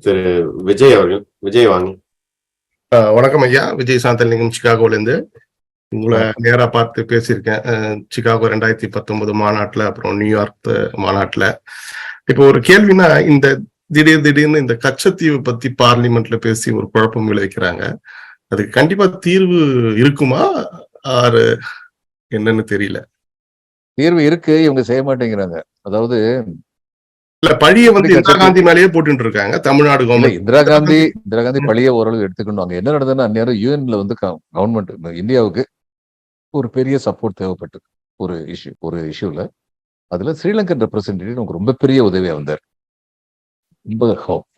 திரு விஜய் அவர்கள். விஜய் வாங்க. வணக்கம் ஐயா. விஜய் சாந்தலிங்கம், சிகாகோல இருந்து. உங்களை நேரா பார்த்து பேசியிருக்கேன். சிகாகோ 2019 மாநாட்டுல, அப்புறம் நியூயார்க் மாநாட்டுல. இப்போ ஒரு கேள்வினா, இந்த திடீர்னு இந்த கச்சத்தீவு பத்தி பார்லிமெண்ட்ல பேசி ஒரு குழப்பம் விளைவிக்கிறாங்க. அதுக்கு கண்டிப்பா தீர்வு இருக்குமா, ஆறு என்னன்னு தெரியல. தீர்வு இருக்கு, இவங்க செய்ய மாட்டேங்கிறாங்க. அதாவது பழிய வந்து இந்திரா காந்தி மேலேயே போட்டு இருக்காங்க தமிழ்நாடு கவர்மெண்ட். இந்திரா காந்தி பழிய ஓரளவு எடுத்துக்கணும். அங்க என்ன நடந்ததுன்னா, அந்நேரம் யூஎன்ல வந்து கவர்மெண்ட் இந்தியாவுக்கு ஒரு பெரிய சப்போர்ட் தேவைப்பட்டு ஒரு இஷ்யூல அதுல ஸ்ரீலங்கன் ரெப்ரசன்டேட்டிவ் நமக்கு ரொம்ப பெரிய உதவியா வந்தார். ரொம்ப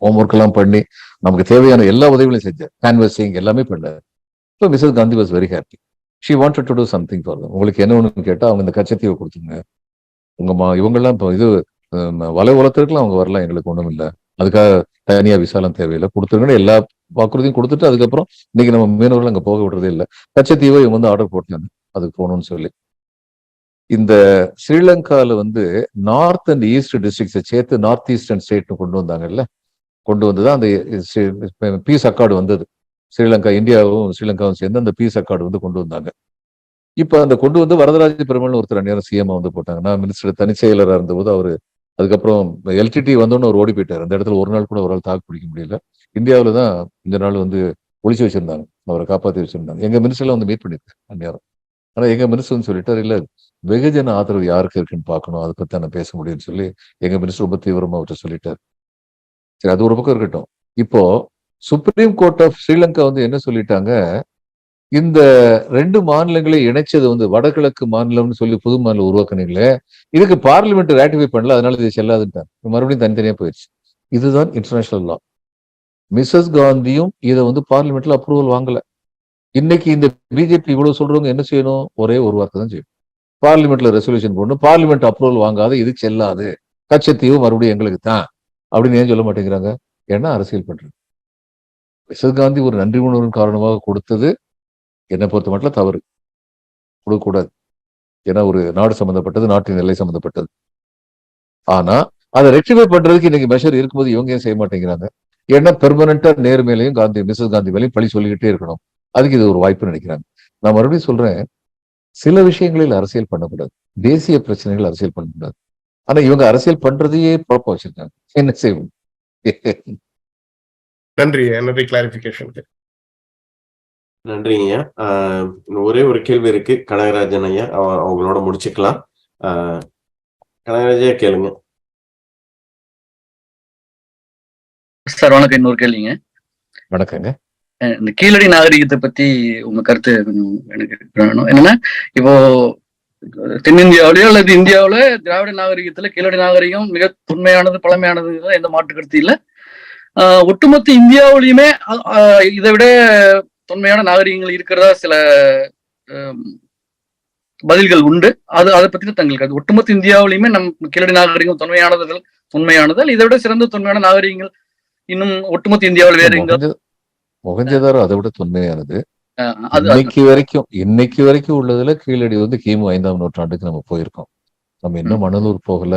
ஹோம்ஒர்க் எல்லாம் பண்ணி நமக்கு தேவையான எல்லா உதவிகளையும் செஞ்சார். கேன்வசிங் எல்லாமே பண்ணார். So Mrs Gandhi was very happy. She wanted to do something for them. உங்களுக்கு என்ன ஒண்ணு கேட்டா, அவங்க இந்த கச்சத்தீவை கொடுத்துங்க, இவங்கெல்லாம் இப்போ இது வலை உலகத்திற்குலாம் அவங்க வரலாம், எங்களுக்கு ஒண்ணும் இல்லை, அதுக்காக தனியா விசாலம் தேவையில்லை, கொடுத்துருங்கன்னு எல்லா வாக்குறுதியும் கொடுத்துட்டு, அதுக்கப்புறம் இன்னைக்கு நம்ம மீனவர்கள் அங்க போக விடுறதே இல்லை. கச்சத்தீவை இவங்க வந்து ஆர்டர் போட்டாங்க அதுக்கு போகணும்னு சொல்லி. இந்த ஸ்ரீலங்கால வந்து நார்த் அண்ட் ஈஸ்ட் டிஸ்ட்ரிக்ட்ஸை சேர்த்து நார்த் ஈஸ்டர்ன் ஸ்டேட்னு கொண்டு வந்தாங்கல்ல, கொண்டு வந்துதான் அந்த பீஸ் அக்கார்டு வந்தது. இந்தியாவும் ஸ்ரீலங்காவும் சேர்ந்து அந்த பீஸ் அக்கார்டு வந்து கொண்டு வந்தாங்க. இப்ப அந்த கொண்டு வந்து வரதராஜ பெருமாள் ஒருத்தர் நேரம் சிஎம் வந்து போட்டாங்க. நான் மினிஸ்டர் தனி செயலராக இருந்தபோது அவரு அதுக்கப்புறம் எல்டிடி வந்தோன்னு அவர் ஓடி போயிட்டார். அந்த இடத்துல ஒரு நாள் கூட அவரால் தாக்கு பிடிக்க முடியல. இந்தியாவில தான் இந்த நாள் வந்து ஒழிச்சு வச்சிருந்தாங்க, அவரை காப்பாற்றி வச்சிருந்தாங்க. எங்க மினிஸ்டர்ல வந்து மீட் பண்ணிருக்கேன் அந்நேரம். ஆனா எங்க மினிஸ்டர் வந்து சொல்லிட்டாரு, இல்ல வெகுஜன ஆதரவு யாருக்கு இருக்குன்னு பார்க்கணும், அதை பத்தி நான் பேச முடியும்னு சொல்லி எங்க மினிஸ்டர் ரொம்ப தீவிரமா அவர்கிட்ட சொல்லிட்டாரு. சரி, அது ஒரு பக்கம் இருக்கட்டும். இப்போ சுப்ரீம் கோர்ட் ஆஃப் ஸ்ரீலங்கா வந்து என்ன சொல்லிட்டாங்க, இந்த 2 மாநிலங்களை இணைச்சது வந்து வடகிழக்கு மாநிலம்னு சொல்லி புது மாநிலம் உருவாக்குனீங்களே, இதுக்கு பார்லிமெண்ட் ரேட்டிஃபை பண்ணல, அதனால இது செல்லாதுட்டாங்க. மறுபடியும் தனித்தனியா போயிடுச்சு. இதுதான் இன்டர்நேஷனல் லா. மிஸ்ஸஸ் காந்தியும் இதை வந்து பார்லிமெண்ட்ல அப்ரூவல் வாங்கல. இன்னைக்கு இந்த பிஜேபி இவ்வளவு சொல்றவங்க என்ன செய்யணும், ஒரே ஒரு வார்த்தை தான் செய்யணும், பார்லிமெண்ட்ல ரெசல்யூஷன் போடணும், பார்லிமெண்ட் அப்ரூவல் வாங்காத இது செல்லாது, கச்சத்தீவு மறுபடியும் எங்களுக்கு தான் அப்படின்னு ஏன் சொல்ல மாட்டேங்கிறாங்க? ஏன்னா அரசியல் பண்றது. மிஸ்ஸஸ் காந்தி ஒரு நன்றி உணர்வின் காரணமாக கொடுத்தது என்னை பொறுத்த மட்டும் தவறு, கொடுக்கக்கூடாது. ஏன்னா ஒரு நாடு சம்பந்தப்பட்டது, நாட்டின் எல்லை சம்பந்தப்பட்டது. ஆனா அதை ரெக்டிஃபை பண்றதுக்கு இன்னைக்கு மெஷர் இருக்கும்போது இவங்க ஏன் செய்ய மாட்டேங்கிறாங்க? ஏன்னா பெர்மனண்டா நேரு மேலையும் மிஸ்ஸஸ் காந்தி மேலையும் பழி சொல்லிக்கிட்டே இருக்கணும். அதுக்கு இது ஒரு வாய்ப்பு நினைக்கிறாங்க. நான் மறுபடியும் சொல்றேன், சில விஷயங்களில் அரசியல் பண்ணக்கூடாது, தேசிய பிரச்சனைகள் அரசியல் பண்ணக்கூடாது. ஆனா இவங்க அரசியல் பண்றதையே குழப்பம் வச்சிருக்காங்க. என்ன செய்வோம்? நன்றி கிளாரிபிகேஷன். நன்றிங்க ஐயா. ஒரே ஒரு கேள்வி இருக்கு, கனகராஜன் ஐயா, அவங்களோட முடிச்சுக்கலாம். கனகராஜா கேளுங்க. சார் வணக்கம். இன்னொரு கேள்விங்க. வணக்கங்க. இந்த கீழடி நாகரிகத்தை பத்தி உங்க கருத்து எனக்கு வேணும். என்னன்னா, இப்போ தென்னிந்தியாவிலயோ அல்லது இந்தியாவில திராவிட நாகரிகத்துல கீழடி நாகரிகம் மிக தொன்மையானது, பழமையானது, எந்த மாற்று கருத்து இல்லை. ஒட்டுமொத்த இந்தியாவிலையுமே இதை விட தொன்மையான நாகரிகங்கள் இருக்கிறதா சில பதில்கள் உண்டு. அதை பத்தி தங்களுக்கு ஒட்டுமொத்த இந்தியாவிலையுமே கீழடி நாகரிகம் தொன்மையானது இதை விட சிறந்த தொன்மையான நாகரிகங்கள் இன்னும் ஒட்டுமொத்த இந்தியாவில் வேற எங்க? மொஹஞ்சதாரோ அதை விட தொன்மையானது. இன்னைக்கு வரைக்கும் உள்ளதுல கீழடி வந்து கிமு 5ஆம் நூற்றாண்டுக்கு நம்ம போயிருக்கோம். நம்ம இன்னும் மணலூர் போகல,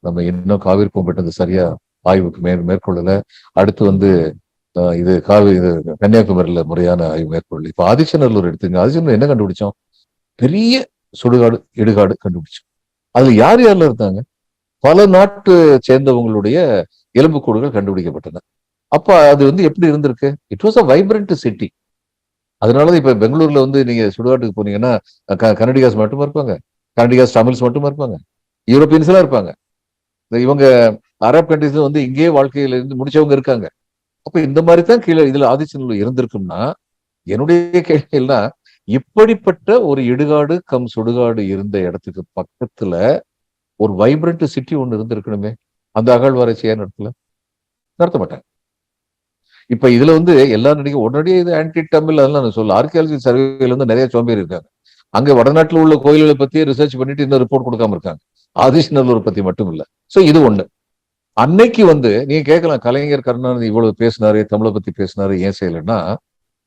நம்ம இன்னும் காவிரி பூம்பட்டினது சரியா ஆய்வுக்கு மேற்கொள்ளல. அடுத்து வந்து இது கன்னியாகுமரியில முறையான ஆய்வு மேற்கொள்ளல. இப்ப ஆதிச்சநல்லூர் எடுத்துங்க. ஆதிச்சநல்லூர் என்ன கண்டுபிடிச்சோம்? பெரிய சுடுகாடு, இடுகாடு கண்டுபிடிச்சோம். அதுல யாரெல்லாம் இருந்தாங்க? பல நாட்டு சேர்ந்தவங்களுடைய எலும்புக்கூடுகள் கண்டுபிடிக்கப்பட்டன. அப்ப அது வந்து எப்படி இருந்திருக்கு? It was a vibrant city. அதனாலதான் இப்ப பெங்களூர்ல வந்து நீங்க சுடுகாட்டுக்கு போனீங்கன்னா கன்னடிகாஸ் மட்டுமா இருப்பாங்க, கன்னடிகாஸ் தமிழ்ஸ் மட்டுமா இருப்பாங்க, யூரோப்பியன்ஸ் எல்லாம் இருப்பாங்க. இவங்க அரப் கண்ட்ரீஸ்ல வந்து இங்கேயே வாழ்க்கையில இருந்து முடிச்சவங்க இருக்காங்க. அப்ப இந்த மாதிரி தான் கீழே இதுல ஆதிச்சநல்லூர் இருந்திருக்கும்னா, என்னுடைய கேள்வி எல்லாம், இப்படிப்பட்ட ஒரு இடுகாடு கம் சுடுகாடு இருந்த இடத்துக்கு பக்கத்துல ஒரு வைப்ரண்ட் சிட்டி ஒண்ணு இருந்திருக்கணுமே. அந்த அகழ்வாராய்ச்சி ஏன் நடத்த மாட்டாங்க. இப்ப இதுல வந்து எல்லா உடனடியே இது ஆன்டி டம்பிள் அதெல்லாம் நான் சொல்ல, ஆர்கியாலஜி சர்வேல இருந்து நிறைய சோம்பேறி இருக்காங்க. அங்க வடநாட்டுல உள்ள கோயில்களை பத்தியே ரிசர்ச் பண்ணிட்டு இன்னும் ரிப்போர்ட் கொடுக்காம இருக்காங்க, ஆதிச்சநல்லூர் பத்தி மட்டும் இல்ல. சோ இது ஒண்ணு. அன்னைக்கு வந்து நீங்க கேட்கலாம், கலைஞர் கருணாநிதி இவ்வளவு பேசினாரு, தமிழை பத்தி பேசினாரு, ஏன் செய்யலைன்னா,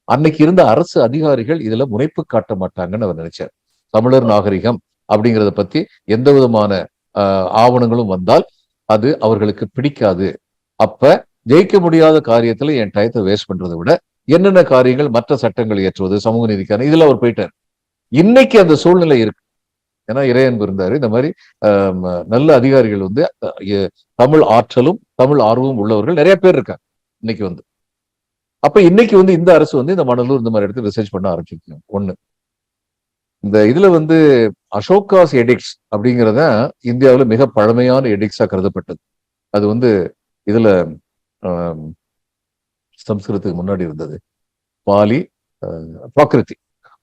அன்னைக்கு இருந்த அரசு அதிகாரிகள் இதுல முனைப்பு காட்ட மாட்டாங்கன்னு அவர் நினைச்சார். தமிழர் நாகரிகம் அப்படிங்கிறத பத்தி எந்த விதமான ஆவணங்களும் வந்தால் அது அவர்களுக்கு பிடிக்காது அப்ப ஜெயிக்க முடியாத காரியத்துல என் டயத்தை வேஸ்ட் பண்றதை விட என்னென்ன காரியங்கள் மற்ற சட்டங்கள் இயற்றுவது, சமூக நீதிக்கான இதுல அவர் போயிட்டார். இன்னைக்கு அந்த சூழ்நிலை இருக்கு. ஏன்னா இறையன்பு இருந்தாரு. இந்த மாதிரி நல்ல அதிகாரிகள் வந்து தமிழ் ஆற்றலும் தமிழ் ஆர்வமும் உள்ளவர்கள் நிறைய பேர் இருக்காங்க இன்னைக்கு வந்து. அப்ப இன்னைக்கு வந்து இந்த அரசு வந்து இந்த மணலூர் இந்த மாதிரி இடத்துல ரிசர்ச் பண்ண ஆரம்பிச்சிருக்கோம். ஒண்ணு, இந்த இதுல வந்து அசோகாஸ் எடிக்ட்ஸ் அப்படிங்கிறத இந்தியாவில் மிக பழமையான எடிக்ட்ஸா கருதப்பட்டது. அது வந்து இதுல சம்ஸ்கிருதத்துக்கு முன்னாடி இருந்தது. பாலி,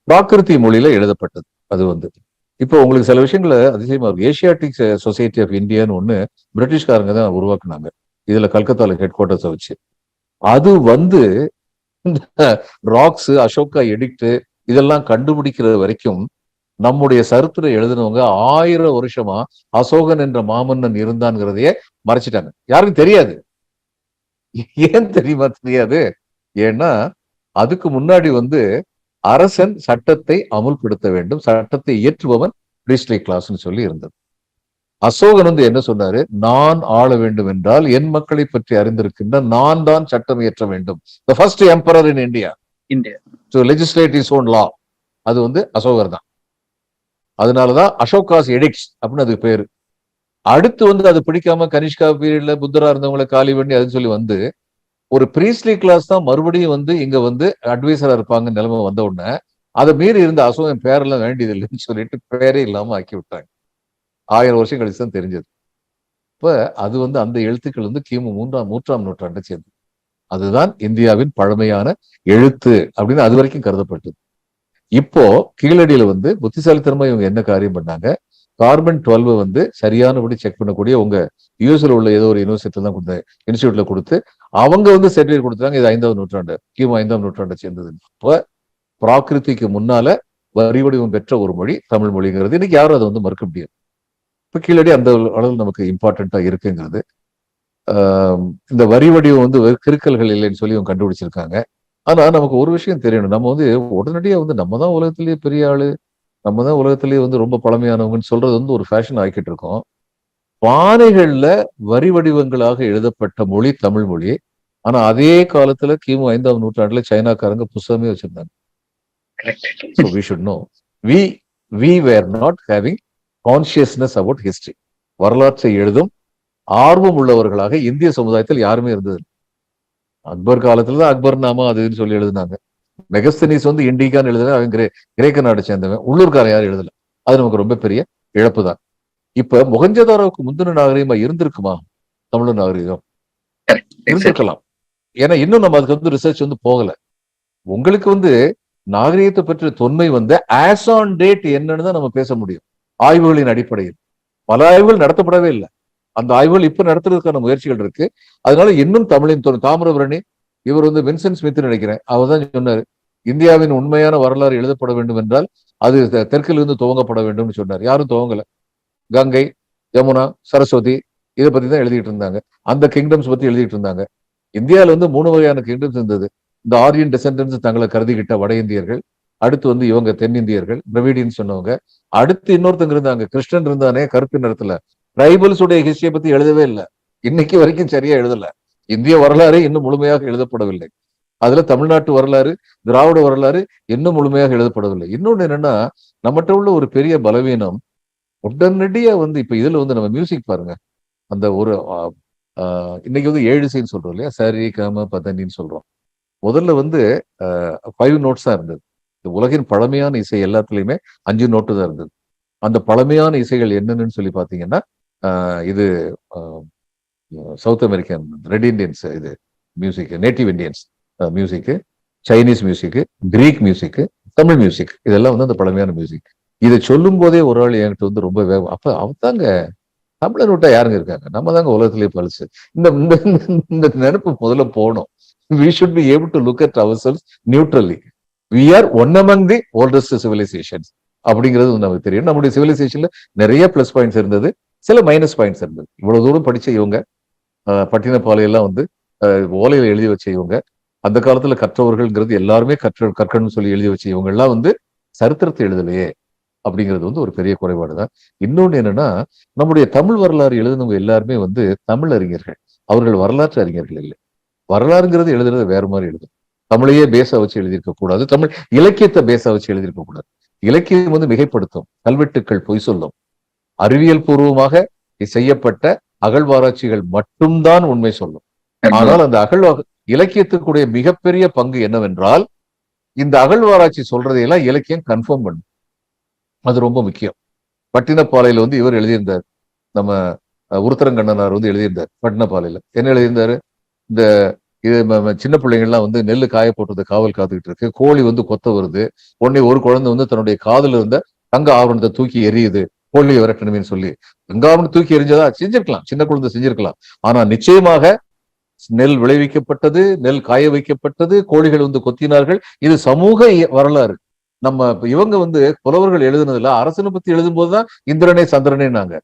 பிராகிருதி மொழியில எழுதப்பட்டது. அது வந்து இப்போ உங்களுக்கு சில விஷயங்கள அதிசயமா இருக்கு. ஏசியாட்டிக் சொசைட்டி ஆஃப் இந்தியான்னு ஒண்ணு பிரிட்டிஷ்காரங்க தான் உருவாக்குனாங்க. இதுல கல்கத்தால ஹெட் குவார்டர்ஸை வச்சு. அது வந்து ராக்ஸ், அசோகா எடிக்ட் இதெல்லாம் கண்டுபிடிக்கிறது வரைக்கும் நம்முடைய சரித்திரம் எழுதினவங்க 1000 வருஷமா அசோகன் என்ற மாமன்னன் இருந்தான்ங்கிறதையே மறைச்சிட்டாங்க. யாருக்கும் தெரியாது. ஏன் தெரியுமா தெரியாது? ஏன்னா அதுக்கு முன்னாடி வந்து அரசன் சட்டத்தை அமுல்படுத்த வேண்டும், சட்டத்தை இயற்றுபவன் பிரீஸ்ட்லி கிளாஸ்ன்னு சொல்லி இருந்தது. அசோகன் வந்து என்ன சொன்னாரு? நான் ஆள வேண்டும் என்றால் என் மக்களை பற்றி அறிந்திருக்கின்ற நான் தான் சட்டம் இயற்ற வேண்டும். The first emperor in India to legislate his own law. அது வந்து அசோகர் தான். அதனாலதான் அசோகாஸ் எடிக்ட்ஸ் அப்படின்னு அதுக்கு பேரு. அடுத்து வந்து அது பிடிக்காம கனிஷ்கா பீரியட்ல புத்தரா இருந்தவங்களை காலி பண்ணி அதுன்னு சொல்லி வந்து ஒரு பிரீஸ்ட்லி கிளாஸ் தான் மறுபடியும் வந்து இங்க வந்து அட்வைசரா இருப்பாங்க நிலைமை வந்த உடனே அதை மீறி இருந்த அசோகன் பேரெல்லாம் வேண்டியது இல்லைன்னு சொல்லிட்டு பேரே இல்லாம ஆக்கி விட்டாங்க. 1000 வருஷம் கழிச்சு தான் தெரிஞ்சது. இப்ப அது வந்து அந்த எழுத்துக்கள் வந்து கிமு 3ஆம் நூற்றாண்டை சேர்ந்தது. அதுதான் இந்தியாவின் பழமையான எழுத்து அப்படின்னு அது வரைக்கும் கருதப்பட்டது. இப்போ கீழடியில வந்து புத்திசாலித்தனமா இவங்க என்ன காரியம் பண்ணாங்க? கார்பன் 12 வந்து சரியானபடி செக் பண்ணக்கூடிய உங்க யூஎஸ்ல உள்ள ஏதோ ஒரு யூனிவர்சிட்டில தான் கொடுத்த இன்ஸ்டியூட்ல கொடுத்து அவங்க வந்து சர்டிபிகேட் கொடுத்தாங்க. இது 5ஆம் நூற்றாண்டு, கிமு 5ஆம் நூற்றாண்டை சேர்ந்தது. இப்ப பிராகிருதிக்கு முன்னால வரி வடிவம் பெற்ற ஒரு மொழி தமிழ் மொழிங்கிறது இன்னைக்கு யாரும் அதை வந்து மறுக்க முடியாது. இப்ப கீழடி அந்த அளவு நமக்கு இம்பார்ட்டண்டா இருக்குங்கிறது. இந்த வரி வடிவம் வந்து கிறுக்கல்கள் இல்லைன்னு சொல்லி அவங்க கண்டுபிடிச்சிருக்காங்க. ஆனா நமக்கு ஒரு விஷயம் தெரியணும். நம்ம வந்து உடனடியா வந்து நம்ம தான் உலகத்திலேயே பெரிய ஆளு, நம்ம தான் உலகத்திலேயே வந்து ரொம்ப பழமையானவங்கன்னு சொல்றது வந்து ஒரு ஃபேஷன் ஆக்கிட்டு இருக்கோம். பானைகள்ல வரி வடிவங்களாக எழுதப்பட்ட மொழி தமிழ் மொழி. ஆனா அதே காலத்துல கிமு 5ஆம் நூற்றாண்டுல சைனாக்காரங்க புஸ்தகமே வச்சிருந்தாங்க. So we should know. We were not having consciousness about history. வரலாற்றை எழுதும் ஆர்வம் உள்ளவர்களாக இந்திய சமுதாயத்தில் யாருமே இருந்தது. அக்பர் காலத்துலதான் அக்பர் நாமா அதுன்னு சொல்லி எழுதினாங்க. மெகஸ்தனிஸ் வந்து இண்டிகான்னு எழுதுன அவன் கிரேக்க நாடு சேர்ந்தவன். உள்ளூர்காரன் யாரும் எழுதல. அது நமக்கு ரொம்ப பெரிய இழப்பு தான். இப்ப மொஹஞ்சதாரோவுக்கு முந்தின நாகரிகமா இருந்திருக்குமா தமிழ் நாகரிகம்? இருந்திருக்கலாம். ஏன்னா இன்னும் நம்ம அதுக்கு வந்து ரிசர்ச் வந்து போகல. உங்களுக்கு வந்து நாகரிகத்தை பற்றிய தொன்மை வந்து ஆஸ் ஆன் டேட் என்னன்னு தான் நம்ம பேச முடியும். ஆய்வுகளின் அடிப்படையில் பல ஆய்வுகள் நடத்தப்படவே இல்லை. அந்த ஆய்வுகள் இப்ப நடத்துறதுக்கான முயற்சிகள் இருக்கு. அதனால இன்னும் தமிழின் தாமிரபரணி இவர் வந்து வின்சென்ட் ஸ்மித் நினைக்கிறேன், அவர் தான் சொன்னாரு இந்தியாவின் உண்மையான வரலாறு எழுதப்பட வேண்டும் என்றால் அது தெற்கிலிருந்து துவங்கப்பட வேண்டும் சொன்னார். யாரும் துவங்கல. கங்கை, யமுனா, சரஸ்வதி இதை பத்தி தான் எழுதிட்டு இருந்தாங்க. அந்த கிங்டம்ஸ் பத்தி எழுதிட்டு இருந்தாங்க. இந்தியாவில வந்து 3 வகையான கிங்டம்ஸ் இருந்தது. இந்த ஆரியன் டெசெண்டன்ஸ் தங்களை கருதிக்கிட்ட வட இந்தியர்கள், அடுத்து வந்து இவங்க தென்னிந்தியர்கள் திராவிடின்னு சொன்னவங்க, அடுத்து இன்னொருத்தங்க இருந்தாங்க கிறிஸ்டன் இருந்தானே கருப்பு நிறத்துல. ட்ரைபல்ஸ் உடைய ஹிஸ்டரியை பத்தி எழுதவே இல்லை. இன்னைக்கு வரைக்கும் சரியா எழுதல. இந்திய வரலாறு இன்னும் முழுமையாக எழுதப்படவில்லை. அதுல தமிழ்நாட்டு வரலாறு, திராவிட வரலாறு இன்னும் முழுமையாக எழுதப்படவில்லை. இன்னொன்னு என்னன்னா, நம்மகிட்ட உள்ள ஒரு பெரிய பலவீனம் உடனடியா வந்து இப்ப இதுல வந்து நம்ம மியூசிக் பாருங்க. அந்த ஒரு இன்னைக்கு வந்து 7 இசைன்னு சொல்றோம் இல்லையா, சரி கம பதனின்னு சொல்றோம். முதல்ல வந்து 5 நோட்ஸ் தான் இருந்தது. உலகின் பழமையான இசை எல்லாத்துலயுமே 5 நோட்டு தான் இருந்தது. அந்த பழமையான இசைகள் என்னன்னு சொல்லி பாத்தீங்கன்னா இது சவுத் அமெரிக்கன் ரெட் இண்டியன்ஸ் இது music, native Indians music, Chinese music, Greek music, Tamil music, இதெல்லாம் வந்து அந்த பழமையான மியூசிக். இதை சொல்லும் போதே ஒரு ஆள் என்கிட்ட வந்து ரொம்ப வேகம், அப்ப அவத்தாங்க தமிழர் விட்டா யாருங்க இருக்காங்க, நம்ம தாங்க உலகத்திலேயே பழிச்சு. இந்த நினைப்பு முதல்ல போனோம். We should be able to look at ourselves neutrally. We are one among the oldest civilizations அப்படிங்கிறது நமக்கு தெரியும். நம்முடைய சிவிலைசேஷன்ல நிறைய பிளஸ் பாயிண்ட்ஸ் இருந்தது, சில மைனஸ் பாயிண்ட்ஸ் இருந்தது. இவ்வளவு தூரம் படிச்ச இவங்க, பட்டினப்பாளையெல்லாம் வந்து ஓலையில எழுதி வச்ச இவங்க, அந்த காலத்துல கற்றவர்கள்ங்கிறது எல்லாருமே கற்கணும்னு சொல்லி எழுதி வச்ச இவங்க எல்லாம் வந்து சரித்திரத்தை எழுதலையே அப்படிங்கிறது வந்து ஒரு பெரிய குறைபாடு தான். இன்னொன்னு என்னன்னா, நம்முடைய தமிழ் வரலாறு எழுதினவங்க எல்லாருமே வந்து தமிழ் அறிஞர்கள். அவர்கள் வரலாற்று அறிஞர்கள் இல்லை. வரலாறுங்கிறது எழுதுறது வேற மாதிரி எழுதும். தமிழையே பேச வச்சு எழுதியிருக்க கூடாது, தமிழ் இலக்கியத்தை பேச வச்சு எழுதியிருக்க கூடாது. இலக்கியம் வந்து மிகைப்படுத்தும், கல்வெட்டுக்கள் பொய் சொல்லும். அறிவியல் பூர்வமாக செய்யப்பட்ட அகழ்வாராய்ச்சிகள் மட்டும்தான் உண்மை சொல்லும். ஆனால் அந்த இலக்கியத்துக்குடைய மிகப்பெரிய பங்கு என்னவென்றால், இந்த அகழ்வாராய்ச்சி சொல்றதையெல்லாம் இலக்கியம் கன்ஃபார்ம் பண்ணும். அது ரொம்ப முக்கியம். பட்டினப்பாலையில வந்து இவர் எழுதியிருந்தார், நம்ம உருத்தரங்கண்ணனார் வந்து எழுதியிருந்தார். பட்டினப்பாலையில என்ன எழுதியிருந்தாரு, இந்த இது சின்ன பிள்ளைங்கள்லாம் வந்து நெல்லு காய போட்டது காவல் காத்துக்கிட்டு இருக்கு, கோழி வந்து கொத்த வருது, உடனே ஒரு குழந்தை வந்து தன்னுடைய காதுல இருந்த தங்க ஆவணத்தை தூக்கி எரியுது, கோழியை விரட்டணுமேன்னு சொல்லி. தங்க ஆவணம் தூக்கி எரிஞ்சதா செஞ்சிருக்கலாம், சின்ன குழந்தை செஞ்சிருக்கலாம். ஆனா நிச்சயமாக நெல் விளைவிக்கப்பட்டது, நெல் காய வைக்கப்பட்டது, கோழிகள் வந்து கொத்தினார்கள். இது சமூக வரலாறு. நம்ம இவங்க வந்து புலவர்கள் எழுதுனதுல அரசனை பத்தி எழுதும் போதுதான் இந்திரனே சந்திரனே நாங்க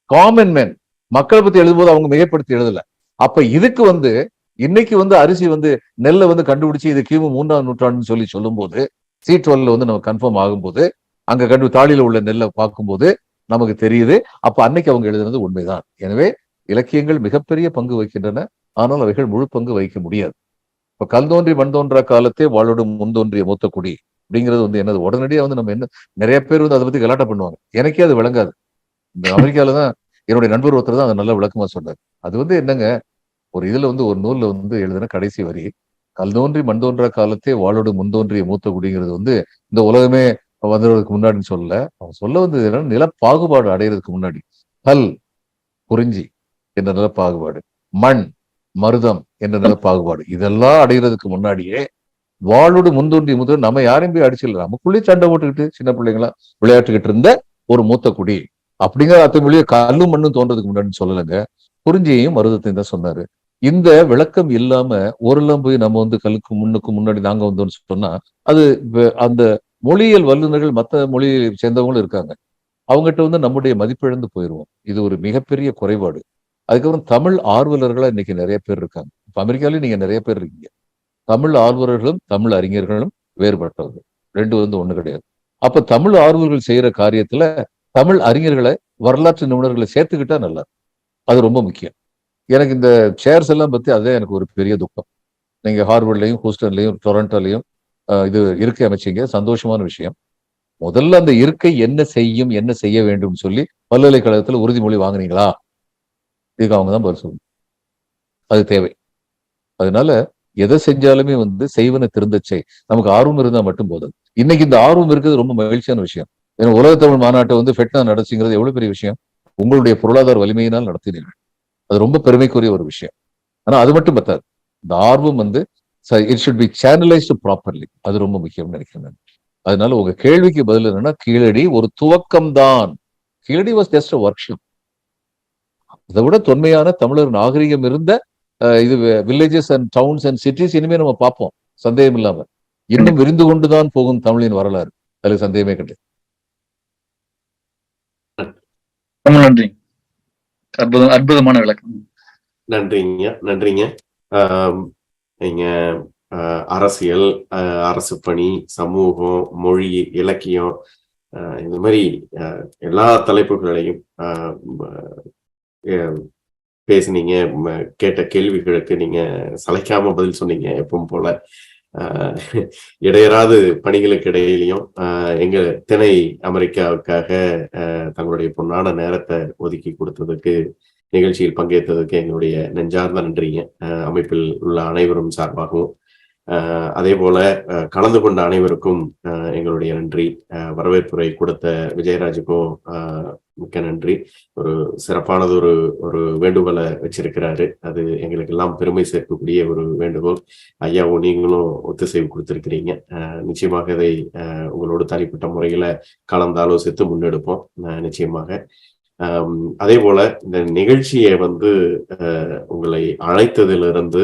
காமன் மேன் மக்களை பத்தி எழுதும்போது அவங்க மிகைப்படுத்தி எழுதல. அப்ப இதுக்கு வந்து இன்னைக்கு வந்து அரிசி வந்து நெல்லை வந்து கண்டுபிடிச்சு இது கிமு 3ஆம் நூற்றாண்டுன்னு சொல்லி சொல்லும் போது, C12 வந்து நம்ம கன்ஃபார்ம் ஆகும்போது, அங்க தாளியில உள்ள நெல்லை பார்க்கும்போது நமக்கு தெரியுது. அப்ப அன்னைக்கு அவங்க எழுதுனது உண்மைதான். எனவே இலக்கியங்கள் மிகப்பெரிய பங்கு வகிக்கின்றன, ஆனால் அவைகள் முழு பங்கு வகிக்க முடியாது. இப்ப கல் தோன்றி மண் தோன்றா காலத்தே வாழோடு முன்தோன்றிய மூத்த குடி அப்படிங்கிறது வந்து என்னது, உடனடியா வந்து நம்ம என்ன நிறைய பேர் வந்து அதை பத்தி கலாட்டம் பண்ணுவாங்க. எனக்கே அது விளங்காது. இந்த அமெரிக்கால தான் என்னுடைய நண்பர் ஒருத்தர் தான் அதை நல்ல விளக்கமா சொன்னார். அது வந்து என்னங்க, ஒரு இதுல வந்து ஒரு நூல்ல வந்து எழுதின கடைசி வரி, கல் தோன்றி மண் தோன்றா காலத்தே வாழோடு முன்தோன்றிய மூத்த குடிங்கிறது வந்து இந்த உலகமே வந்துடுறதுக்கு முன்னாடின்னு சொல்லல. அவன் சொல்ல வந்து நில பாகுபாடு அடைகிறதுக்கு முன்னாடி, கல் குறிஞ்சி என்ற நில பாகுபாடு, மண் மருதம் என்ற நில பாகுபாடு, இதெல்லாம் அடைகிறதுக்கு முன்னாடியே வாளோடு முன்தோன்றிய மூத்த, நம்ம யாரையும் போய் அடிச்சிடல, நமக்குள்ளே சண்டை போட்டுக்கிட்டு சின்ன பிள்ளைங்களா விளையாட்டுக்கிட்டு இருந்த ஒரு மூத்த குடி அப்படிங்கிற அத்தமொழியே கல்லும் மண்ணும் தோன்றதுக்கு முன்னாடின்னு சொல்லலைங்க, குறிஞ்சியையும் மருதத்தையும் தான் சொன்னாரு. இந்த விளக்கம் இல்லாம ஓரெல்லாம் போய் நம்ம வந்து கல்லுக்கு முன்னாடி நாங்க வந்தோம்னு சொன்னா, அது அந்த மொழியியல் வல்லுநர்கள் மற்ற மொழியை சேர்ந்தவங்களும் இருக்காங்க, அவங்ககிட்ட வந்து நம்முடைய மதிப்பிழந்து போயிடுவோம். இது ஒரு மிகப்பெரிய குறைபாடு. அதுக்கப்புறம் தமிழ் ஆர்வலர்களா இன்னைக்கு நிறைய பேர் இருக்காங்க. இப்ப அமெரிக்காலயும் நீங்க நிறைய பேர் இருக்கீங்க. தமிழ் ஆர்வலர்களும் தமிழ் அறிஞர்களும் வேறுபட்டவர்கள், ரெண்டு வந்து ஒண்ணு கிடையாது. அப்ப தமிழ் ஆர்வலர்கள் செய்யற காரியத்துல தமிழ் அறிஞர்களை வரலாற்று நிபுணர்களை சேர்த்துக்கிட்டா நல்லா, அது ரொம்ப முக்கியம். எனக்கு இந்த சேர்ஸ் எல்லாம் பத்தி அதே எனக்கு ஒரு பெரிய துக்கம். நீங்க ஹார்வர்ட்லயும் ஹூஸ்டன்லயும் டொரண்டோலையும் இது இருக்கை அமைச்சீங்க, சந்தோஷமான விஷயம். முதல்ல அந்த இருக்கை என்ன செய்யும், என்ன செய்ய வேண்டும் சொல்லி பல்கலைக்கழகத்துல உறுதிமொழி வாங்குனீங்களா, இதுக்கு அவங்க தான் பதில் சொல்லணும். அது தேவை. அதனால எதை செஞ்சாலுமே வந்து செய்வன திருந்தச்சை, நமக்கு ஆர்வம் இருந்தா மட்டும் போதும். இன்னைக்கு இந்த ஆர்வம் இருக்கிறது ரொம்ப மகிழ்ச்சியான விஷயம். ஏன்னா உலக தமிழ் மாநாட்டை வந்து ஃபெட்னா நடத்துங்கிறது எவ்வளவு பெரிய விஷயம். உங்களுடைய பொருளாதார வலிமையினால் நடத்தினீர்கள், அது ரொம்ப பெருமைக்குரிய ஒரு விஷயம். ஆனா அது மட்டும் பத்தாது, இந்த ஆர்வம் வந்து இட் ஷுட் பி சேனலைஸ்டு ப்ராப்பர்லி, அது ரொம்ப முக்கியம்னு நினைக்கிறேன். அதனால உங்க கேள்விக்கு பதில் என்னன்னா, கீழடி ஒரு துவக்கம் தான். Keezhadi was just a workshop. அதை விட தொன்மையான தமிழர் நாகரிகம் இருந்த இது villages and towns and cities இனிமே நம்ம பார்ப்போம், சந்தேகம் இல்லாம. இன்னும் விரிந்து கொண்டுதான் போகும் தமிழின் வரலாறு, அதுல சந்தேகமே கிடையாது. நன்றி, அற்புதமான விளக்கம். நன்றிங்க, நன்றிங்க. நீங்க அரசியல், அரசு பணி, சமூகம், மொழி, இலக்கியம், இந்த மாதிரி எல்லா தலைப்புகளையும் பேசுனீங்க. கேட்ட கேள்விகளுக்கு நீங்க சளைக்காம பதில் சொன்னீங்க எப்பவும் போல. இடையராது பணிகளுக்கு இடையிலையும் எங்க திணை அமெரிக்காவுக்காக தங்களுடைய பொன்னான நேரத்தை ஒதுக்கி கொடுத்ததுக்கு, நிகழ்ச்சியில் பங்கேற்றதுக்கு எங்களுடைய நெஞ்சார்ந்த நன்றிங்க, அமைப்பில் உள்ள அனைவரும் சார்பாகவும். அதே போல கலந்து கொண்ட அனைவருக்கும் எங்களுடைய நன்றி. வரவேற்புரை கொடுத்த விஜயராஜுக்கும் மிக்க நன்றி. ஒரு சிறப்பானது ஒரு வேண்டுகோளை வச்சிருக்கிறாரு, அது எங்களுக்கு எல்லாம் பெருமை சேர்க்கக்கூடிய ஒரு வேண்டுகோள். ஐயாவும் நீங்களும் ஒத்துசைவு கொடுத்திருக்கிறீங்க. நிச்சயமாக இதை உங்களோட தனிப்பட்ட முறையில கலந்து ஆலோசித்து முன்னெடுப்போம் நிச்சயமாக. அதே போல இந்த நிகழ்ச்சியை வந்து உங்களை அழைத்ததிலிருந்து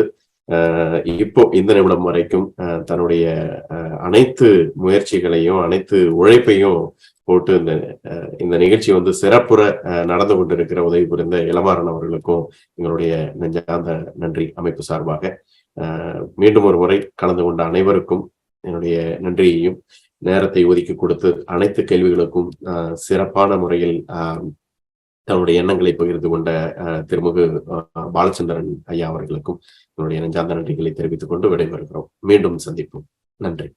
இப்போ இந்த நிமிடம் வரைக்கும் தன்னுடைய அனைத்து முயற்சிகளையும் அனைத்து உழைப்பையும் போட்டு இந்த நிகழ்ச்சி வந்து சிறப்புற நடந்து கொண்டிருக்கிற உதவி புரிந்த இளமாறன் அவர்களுக்கும் எங்களுடைய நெஞ்சார்ந்த நன்றி அமைப்பு சார்பாக. மீண்டும் ஒரு முறை கலந்து கொண்ட அனைவருக்கும் என்னுடைய நன்றியையும், நேரத்தை ஒதுக்கி கொடுத்து அனைத்து கேள்விகளுக்கும் சிறப்பான முறையில் தன்னுடைய எண்ணங்களை பகிர்ந்து கொண்ட திருமுகு பாலச்சந்திரன் ஐயா அவர்களுக்கும் என்னுடைய நெஞ்சார்ந்த நன்றிகளை தெரிவித்துக் கொண்டு விடைபெறுகிறோம். மீண்டும் சந்திப்போம். நன்றி.